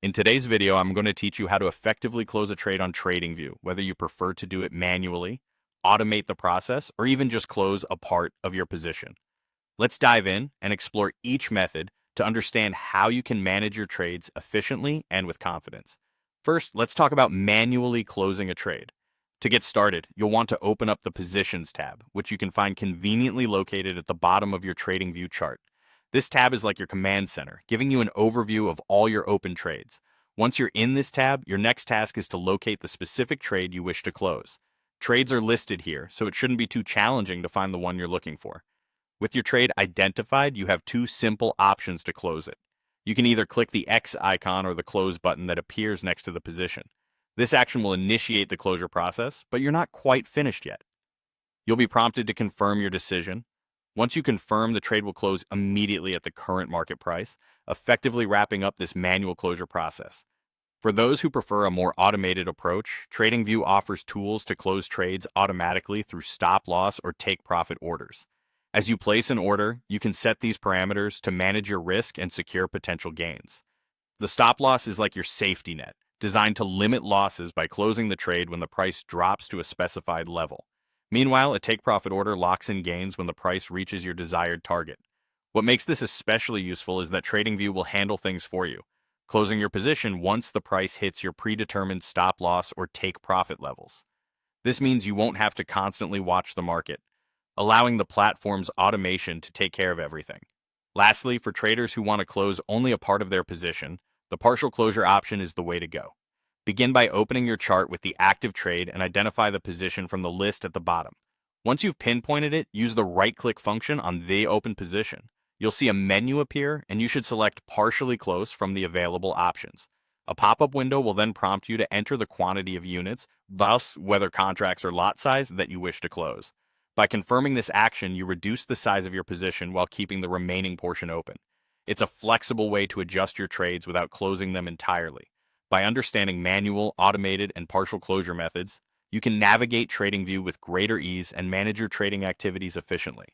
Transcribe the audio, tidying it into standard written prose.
In today's video, I'm going to teach you how to effectively close a trade on TradingView, whether you prefer to do it manually, automate the process, or even just close a part of your position. Let's dive in and explore each method to understand how you can manage your trades efficiently and with confidence. First, let's talk about manually closing a trade. To get started, you'll want to open up the Positions tab, which you can find conveniently located at the bottom of your TradingView chart. This tab is like your command center, giving you an overview of all your open trades. Once you're in this tab, your next task is to locate the specific trade you wish to close. Trades are listed here, so it shouldn't be too challenging to find the one you're looking for. With your trade identified, you have two simple options to close it. You can either click the X icon or the close button that appears next to the position. This action will initiate the closure process, but you're not quite finished yet. You'll be prompted to confirm your decision. Once you confirm, the trade will close immediately at the current market price, effectively wrapping up this manual closure process. For those who prefer a more automated approach, TradingView offers tools to close trades automatically through stop loss or take profit orders. As you place an order, you can set these parameters to manage your risk and secure potential gains. The stop loss is like your safety net, designed to limit losses by closing the trade when the price drops to a specified level. Meanwhile, a take profit order locks in gains when the price reaches your desired target. What makes this especially useful is that TradingView will handle things for you, closing your position once the price hits your predetermined stop loss or take profit levels. This means you won't have to constantly watch the market, allowing the platform's automation to take care of everything. Lastly, for traders who want to close only a part of their position, the partial closure option is the way to go. Begin by opening your chart with the active trade and identify the position from the list at the bottom. Once you've pinpointed it, use the right-click function on the open position. You'll see a menu appear, and you should select Partially Close from the available options. A pop-up window will then prompt you to enter the quantity of units, thus whether contracts or lot size, that you wish to close. By confirming this action, you reduce the size of your position while keeping the remaining portion open. It's a flexible way to adjust your trades without closing them entirely. By understanding manual, automated, and partial closure methods, you can navigate TradingView with greater ease and manage your trading activities efficiently.